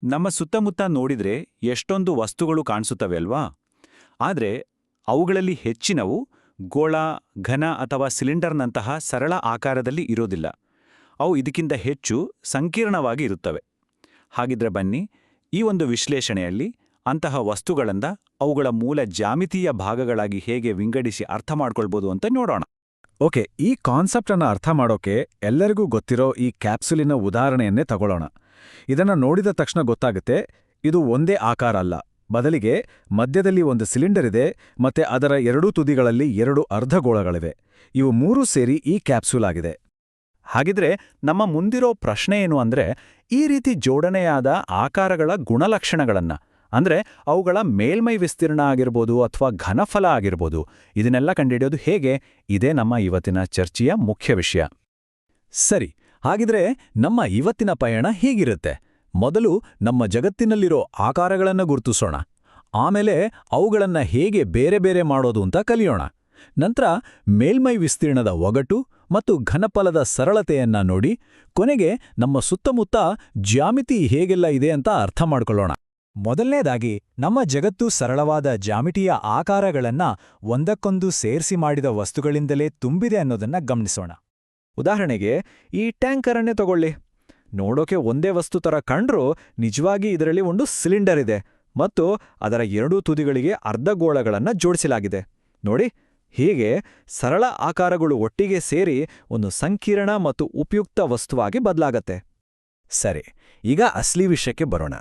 ನಮ್ಮ ಸುತ್ತಮುತ್ತ ನೋಡಿದ್ರೆ ಎಷ್ಟೊಂದು ವಸ್ತುಗಳು ಕಾಣಿಸುತ್ತವೆ ಅಲ್ವಾ? ಆದರೆ ಅವುಗಳಲ್ಲಿ ಹೆಚ್ಚಿನವು ಗೋಳ, ಘನ ಅಥವಾ ಸಿಲಿಂಡರ್ನಂತಹ ಸರಳ ಆಕಾರದಲ್ಲಿ ಇರೋದಿಲ್ಲ. ಅವು ಇದಕ್ಕಿಂತ ಹೆಚ್ಚು ಸಂಕೀರ್ಣವಾಗಿ ಇರುತ್ತವೆ. ಹಾಗಿದ್ರೆ ಬನ್ನಿ, ಈ ಒಂದು ವಿಶ್ಲೇಷಣೆಯಲ್ಲಿ ಅಂತಹ ವಸ್ತುಗಳಿಂದ ಅವುಗಳ ಮೂಲ ಜ್ಯಾಮಿತೀಯ ಭಾಗಗಳಾಗಿ ಹೇಗೆ ವಿಂಗಡಿಸಿ ಅರ್ಥ ಮಾಡ್ಕೊಳ್ಬೋದು ಅಂತ ನೋಡೋಣ. ಓಕೆ, ಈ ಕಾನ್ಸೆಪ್ಟ್ ಅನ್ನು ಅರ್ಥ ಮಾಡೋಕೆ ಎಲ್ಲರಿಗೂ ಗೊತ್ತಿರೋ ಈ ಕ್ಯಾಪ್ಸುಲಿನ ಉದಾಹರಣೆಯನ್ನೇ ತಗೊಳ್ಳೋಣ. ಇದನ್ನ ನೋಡಿದ ತಕ್ಷಣ ಗೊತ್ತಾಗುತ್ತೆ, ಇದು ಒಂದೇ ಆಕಾರ ಅಲ್ಲ, ಬದಲಿಗೆ ಮಧ್ಯದಲ್ಲಿ ಒಂದು ಸಿಲಿಂಡರ್ ಇದೆ ಮತ್ತೆ ಅದರ ಎರಡೂ ತುದಿಗಳಲ್ಲಿ 2 ಅರ್ಧಗೋಳಗಳಿವೆ. ಇವು ಮೂರೂ ಸೇರಿ ಈ ಕ್ಯಾಪ್ಸೂಲ್ ಆಗಿದೆ. ಹಾಗಿದ್ರೆ ನಮ್ಮ ಮುಂದಿರೋ ಪ್ರಶ್ನೆ ಏನು ಅಂದ್ರೆ, ಈ ರೀತಿ ಜೋಡಣೆಯಾದ ಆಕಾರಗಳ ಗುಣಲಕ್ಷಣಗಳನ್ನ, ಅಂದ್ರೆ ಅವುಗಳ ಮೇಲ್ಮೈ ವಿಸ್ತೀರ್ಣ ಆಗಿರ್ಬೋದು ಅಥವಾ ಘನಫಲ ಆಗಿರ್ಬೋದು, ಇದನ್ನೆಲ್ಲ ಕಂಡುಹಿಡಿಯೋದು ಹೇಗೆ? ಇದೇ ನಮ್ಮ ಇವತ್ತಿನ ಚರ್ಚೆಯ ಮುಖ್ಯ ವಿಷಯ. ಸರಿ, ಹಾಗಿದ್ರೆ ನಮ್ಮ ಇವತ್ತಿನ ಪಯಣ ಹೀಗಿರುತ್ತೆ. ಮೊದಲು ನಮ್ಮ ಜಗತ್ತಿನಲ್ಲಿರೋ ಆಕಾರಗಳನ್ನು ಗುರುತಿಸೋಣ. ಆಮೇಲೆ ಅವುಗಳನ್ನ ಹೇಗೆ ಬೇರೆ ಬೇರೆ ಮಾಡೋದು ಅಂತ ಕಲಿಯೋಣ. ನಂತರ ಮೇಲ್ಮೈ ವಿಸ್ತೀರ್ಣದ ಒಗಟು ಮತ್ತು ಘನಫಲದ ಸರಳತೆಯನ್ನ ನೋಡಿ, ಕೊನೆಗೆ ನಮ್ಮ ಸುತ್ತಮುತ್ತ ಜ್ಯಾಮಿತಿ ಹೇಗೆಲ್ಲ ಇದೆ ಅಂತ ಅರ್ಥ ಮಾಡ್ಕೊಳ್ಳೋಣ. ಮೊದಲನೇದಾಗಿ, ನಮ್ಮ ಜಗತ್ತು ಸರಳವಾದ ಜ್ಯಾಮಿತಿಯ ಆಕಾರಗಳನ್ನ ಒಂದಕ್ಕೊಂದು ಸೇರಿಸಿ ಮಾಡಿದ ವಸ್ತುಗಳಿಂದಲೇ ತುಂಬಿದೆ ಅನ್ನೋದನ್ನ ಗಮನಿಸೋಣ. ಉದಾಹರಣೆಗೆ, ಈ ಟ್ಯಾಂಕರನ್ನೇ ತಗೊಳ್ಳಿ. ನೋಡೋಕೆ ಒಂದೇ ವಸ್ತು ತರ ಕಂಡ್ರೂ ನಿಜವಾಗಿ ಇದರಲ್ಲಿ ಒಂದು ಸಿಲಿಂಡರ್ ಇದೆ ಮತ್ತು ಅದರ ಎರಡೂ ತುದಿಗಳಿಗೆ ಅರ್ಧಗೋಳಗಳನ್ನು ಜೋಡಿಸಲಾಗಿದೆ. ನೋಡಿ, ಹೀಗೆ ಸರಳ ಆಕಾರಗಳು ಒಟ್ಟಿಗೆ ಸೇರಿ ಒಂದು ಸಂಕೀರ್ಣ ಮತ್ತು ಉಪಯುಕ್ತ ವಸ್ತುವಾಗಿ ಬದಲಾಗತ್ತೆ. ಸರಿ, ಈಗ ಅಸಲಿ ವಿಷಯಕ್ಕೆ ಬರೋಣ.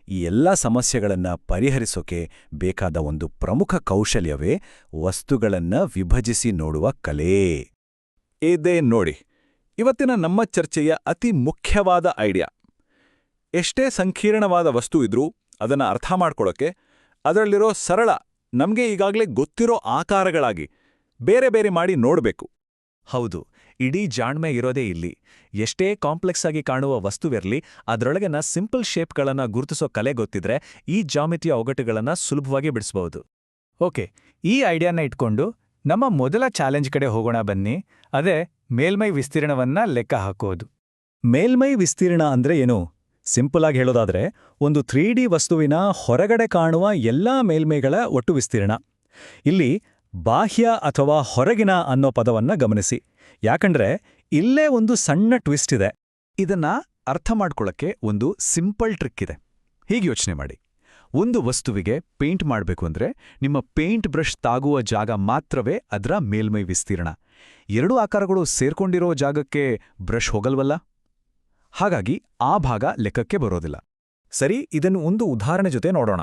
ಈ ಎಲ್ಲ ಸಮಸ್ಯೆಗಳನ್ನ ಪರಿಹರಿಸೋಕೆ ಬೇಕಾದ ಒಂದು ಪ್ರಮುಖ ಕೌಶಲ್ಯವೇ ವಸ್ತುಗಳನ್ನ ವಿಭಜಿಸಿ ನೋಡುವ ಕಲೆ. ಇದೇ ನೋಡಿ ಇವತ್ತಿನ ನಮ್ಮ ಚರ್ಚೆಯ ಅತಿ ಮುಖ್ಯವಾದ ಐಡಿಯಾ. ಎಷ್ಟೇ ಸಂಕೀರ್ಣವಾದ ವಸ್ತು ಇದ್ರೂ ಅದನ್ನ ಅರ್ಥ ಮಾಡ್ಕೊಳ್ಳೋಕೆ ಅದರಲ್ಲಿರೋ ಸರಳ, ನಮ್ಗೆ ಈಗಾಗಲೇ ಗೊತ್ತಿರೋ ಆಕಾರಗಳಾಗಿ ಬೇರೆ ಬೇರೆ ಮಾಡಿ ನೋಡ್ಬೇಕು. ಹೌದು, ಇಡೀ ಜಾಣ್ಮೆ ಇರೋದೇ ಇಲ್ಲಿ. ಎಷ್ಟೇ ಕಾಂಪ್ಲೆಕ್ಸ್ ಆಗಿ ಕಾಣುವ ವಸ್ತುವಿರಲಿ, ಅದರೊಳಗಿನ ಸಿಂಪಲ್ ಶೇಪ್ಗಳನ್ನ ಗುರುತಿಸೋ ಕಲೆ ಗೊತ್ತಿದ್ರೆ ಈ ಜಾಮಿತಿಯ ಒಗಟುಗಳನ್ನ ಸುಲಭವಾಗಿ ಬಿಡಿಸಬಹುದು. ಓಕೆ, ಈ ಐಡಿಯಾನ ಇಟ್ಕೊಂಡು ನಮ್ಮ ಮೊದಲ ಚಾಲೆಂಜ್ ಕಡೆ ಹೋಗೋಣ ಬನ್ನಿ. ಅದೇ ಮೇಲ್ಮೈ ವಿಸ್ತೀರ್ಣವನ್ನ ಲೆಕ್ಕ ಹಾಕೋದು. ಮೇಲ್ಮೈ ವಿಸ್ತೀರ್ಣ ಅಂದ್ರೆ ಏನು? ಸಿಂಪಲ್ ಆಗಿ ಹೇಳೋದಾದ್ರೆ, ಒಂದು 3D ವಸ್ತುವಿನ ಹೊರಗಡೆ ಕಾಣುವ ಎಲ್ಲಾ ಮೇಲ್ಮೈಗಳ ಒಟ್ಟು ವಿಸ್ತೀರ್ಣ. ಇಲ್ಲಿ ಬಾಹ್ಯ ಅಥವಾ ಹೊರಗಿನ ಅನ್ನೋ ಪದವನ್ನ ಗಮನಿಸಿ, ಯಾಕಂದ್ರೆ ಇಲ್ಲೇ ಒಂದು ಸಣ್ಣ ಟ್ವಿಸ್ಟ್ ಇದೆ. ಇದನ್ನ ಅರ್ಥ ಮಾಡ್ಕೊಳ್ಳಕ್ಕೆ ಒಂದು ಸಿಂಪಲ್ ಟ್ರಿಕ್ ಇದೆ. ಹೀಗೆ ಯೋಚನೆ ಮಾಡಿ, ಒಂದು ವಸ್ತುವಿಗೆ ಪೇಂಟ್ ಮಾಡಬೇಕು ಅಂದ್ರೆ ನಿಮ್ಮ ಪೇಂಟ್ ಬ್ರಷ್ ತಾಗುವ ಜಾಗ ಮಾತ್ರವೇ ಅದರ ಮೇಲ್ಮೈ ವಿಸ್ತೀರ್ಣ. 2 ಆಕಾರಗಳು ಸೇರ್ಕೊಂಡಿರೋ ಜಾಗಕ್ಕೆ ಬ್ರಷ್ ಹೋಗಲ್ವಲ್ಲ? ಹಾಗಾಗಿ ಆ ಭಾಗ ಲೆಕ್ಕಕ್ಕೆ ಬರೋದಿಲ್ಲ. ಸರಿ, ಇದನ್ನು ಒಂದು ಉದಾಹರಣೆ ಜೊತೆ ನೋಡೋಣ.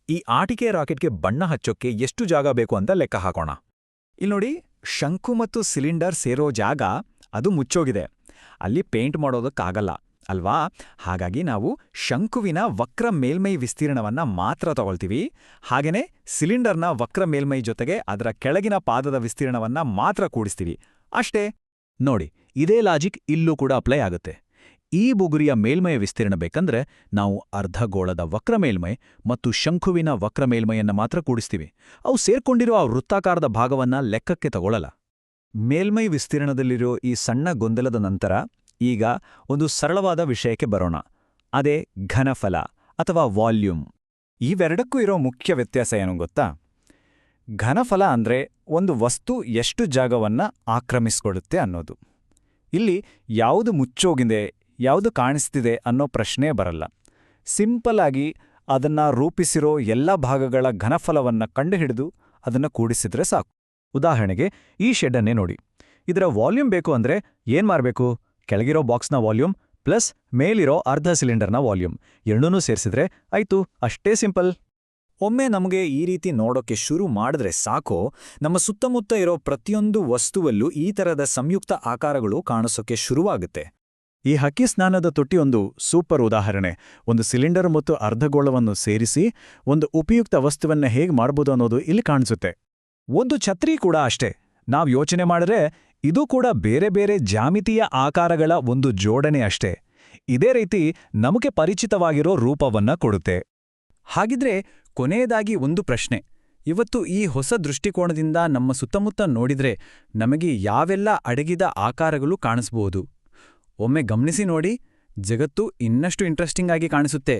ಈ ಆಟಿಕೆ ರಾಕೆಟ್ಗೆ ಬಣ್ಣ ಹಚ್ಚೋಕ್ಕೆ ಎಷ್ಟು ಜಾಗ ಬೇಕು ಅಂತ ಲೆಕ್ಕ ಹಾಕೋಣ. ಇಲ್ಲಿ ನೋಡಿ, ಶಂಕು ಮತ್ತು ಸಿಲಿಂಡರ್ ಸೇರೋ ಜಾಗ ಅದು ಮುಚ್ಚೋಗಿದೆ. ಅಲ್ಲಿ ಪೇಂಟ್ ಮಾಡೋದಕ್ಕಾಗಲ್ಲ ಅಲ್ವಾ? ಹಾಗಾಗಿ ನಾವು ಶಂಕುವಿನ ವಕ್ರ ಮೇಲ್ಮೈ ವಿಸ್ತೀರ್ಣವನ್ನ ಮಾತ್ರ ತಗೊಳ್ತೀವಿ. ಹಾಗೇನೆ ಸಿಲಿಂಡರ್ನ ವಕ್ರ ಮೇಲ್ಮೈ ಜೊತೆಗೆ ಅದರ ಕೆಳಗಿನ ಪಾದದ ವಿಸ್ತೀರ್ಣವನ್ನ ಮಾತ್ರ ಕೂಡಿಸ್ತೀವಿ. ಅಷ್ಟೇ. ನೋಡಿ, ಇದೇ ಲಾಜಿಕ್ ಇಲ್ಲೂ ಕೂಡ ಅಪ್ಲೈ ಆಗುತ್ತೆ. ಈ ಬುಗುರಿಯ ಮೇಲ್ಮೈ ವಿಸ್ತೀರ್ಣ ಬೇಕಂದ್ರೆ ನಾವು ಅರ್ಧಗೋಳದ ವಕ್ರ ಮೇಲ್ಮೈ ಮತ್ತು ಶಂಕುವಿನ ವಕ್ರ ಮೇಲ್ಮೈಯನ್ನ ಮಾತ್ರ ಕೂಡಿಸ್ತೀವಿ. ಅವು ಸೇರ್ಕೊಂಡಿರೋ ಆ ವೃತ್ತಾಕಾರದ ಭಾಗವನ್ನ ಲೆಕ್ಕಕ್ಕೆ ತಗೊಳ್ಳಲ್ಲ. ಮೇಲ್ಮೈ ವಿಸ್ತೀರ್ಣದಲ್ಲಿರೋ ಈ ಸಣ್ಣ ಗೊಂದಲದ ನಂತರ ಈಗ ಒಂದು ಸರಳವಾದ ವಿಷಯಕ್ಕೆ ಬರೋಣ. ಅದೇ ಘನಫಲ ಅಥವಾ ವಾಲ್ಯೂಮ್. ಇವೆರಡಕ್ಕೂ ಇರೋ ಮುಖ್ಯ ವ್ಯತ್ಯಾಸ ಏನು ಗೊತ್ತಾ? ಘನಫಲ ಅಂದ್ರೆ ಒಂದು ವಸ್ತು ಎಷ್ಟು ಜಾಗವನ್ನ ಆಕ್ರಮಿಸ್ಕೊಳ್ಳುತ್ತೆ ಅನ್ನೋದು. ಇಲ್ಲಿ ಯಾವುದು ಮುಚ್ಚೋಗಿದೆ, ಯಾವುದು ಕಾಣಿಸ್ತಿದೆ ಅನ್ನೋ ಪ್ರಶ್ನೆ ಬರಲ್ಲ. ಸಿಂಪಲ್ ಆಗಿ ಅದನ್ನ ರೂಪಿಸಿರೋ ಎಲ್ಲ ಭಾಗಗಳ ಘನಫಲವನ್ನ ಕಂಡುಹಿಡಿದು ಅದನ್ನ ಕೂಡಿಸಿದ್ರೆ ಸಾಕು. ಉದಾಹರಣೆಗೆ, ಈ ಶೆಡ್ಡನ್ನೇ ನೋಡಿ. ಇದರ ವಾಲ್ಯೂಮ್ ಬೇಕು ಅಂದ್ರೆ ಏನ್ ಮಾಡ್ಬೇಕು? ಕೆಳಗಿರೋ ಬಾಕ್ಸ್ನ ವಾಲ್ಯೂಮ್ ಪ್ಲಸ್ ಮೇಲಿರೋ ಅರ್ಧ ಸಿಲಿಂಡರ್ನ ವಾಲ್ಯೂಮ್ ಎರಡನ್ನೂ ಸೇರಿಸಿದ್ರೆ ಆಯ್ತು. ಅಷ್ಟೇ ಸಿಂಪಲ್. ಒಮ್ಮೆ ನಮಗೆ ಈ ರೀತಿ ನೋಡೋಕೆ ಶುರು ಮಾಡಿದ್ರೆ ಸಾಕೋ, ನಮ್ಮ ಸುತ್ತಮುತ್ತ ಇರೋ ಪ್ರತಿಯೊಂದು ವಸ್ತುವಲ್ಲೂ ಈ ಥರದ ಸಂಯುಕ್ತ ಆಕಾರಗಳು ಕಾಣಿಸೋಕೆ ಶುರುವಾಗುತ್ತೆ. ಈ ಹಕ್ಕಿ ಸ್ನಾನದ ತೊಟ್ಟಿ ಒಂದು ಸೂಪರ್ ಉದಾಹರಣೆ. ಒಂದು ಸಿಲಿಂಡರ್ ಮತ್ತು ಅರ್ಧಗೋಳವನ್ನು ಸೇರಿಸಿ ಒಂದು ಉಪಯುಕ್ತ ವಸ್ತುವನ್ನ ಹೇಗೆ ಮಾಡ್ಬೋದು ಅನ್ನೋದು ಇಲ್ಲಿ ಕಾಣಿಸುತ್ತೆ. ಒಂದು ಛತ್ರಿ ಕೂಡ ಅಷ್ಟೇ. ನಾವ್ ಯೋಚನೆ ಮಾಡಿದ್ರೆ ಇದು ಕೂಡ ಬೇರೆ ಬೇರೆ ಜ್ಯಾಮಿತೀಯ ಆಕಾರಗಳ ಒಂದು ಜೋಡಣೆ ಅಷ್ಟೇ. ಇದೇ ರೀತಿ ನಮಗೆ ಪರಿಚಿತವಾಗಿರೋ ರೂಪವನ್ನ ಕೊಡುತ್ತೆ. ಹಾಗಿದ್ರೆ ಕೊನೆಯದಾಗಿ ಒಂದು ಪ್ರಶ್ನೆ. ಇವತ್ತು ಈ ಹೊಸ ದೃಷ್ಟಿಕೋನದಿಂದ ನಮ್ಮ ಸುತ್ತಮುತ್ತ ನೋಡಿದ್ರೆ ನಮಗೆ ಯಾವೆಲ್ಲ ಅಡಗಿದ ಆಕಾರಗಳು ಕಾಣಿಸ್ಬೋದು? ಒಮ್ಮೆ ಗಮನಿಸಿ ನೋಡಿ, ಜಗತ್ತು ಇನ್ನಷ್ಟು ಇಂಟ್ರೆಸ್ಟಿಂಗ್ ಆಗಿ ಕಾಣಿಸುತ್ತೆ.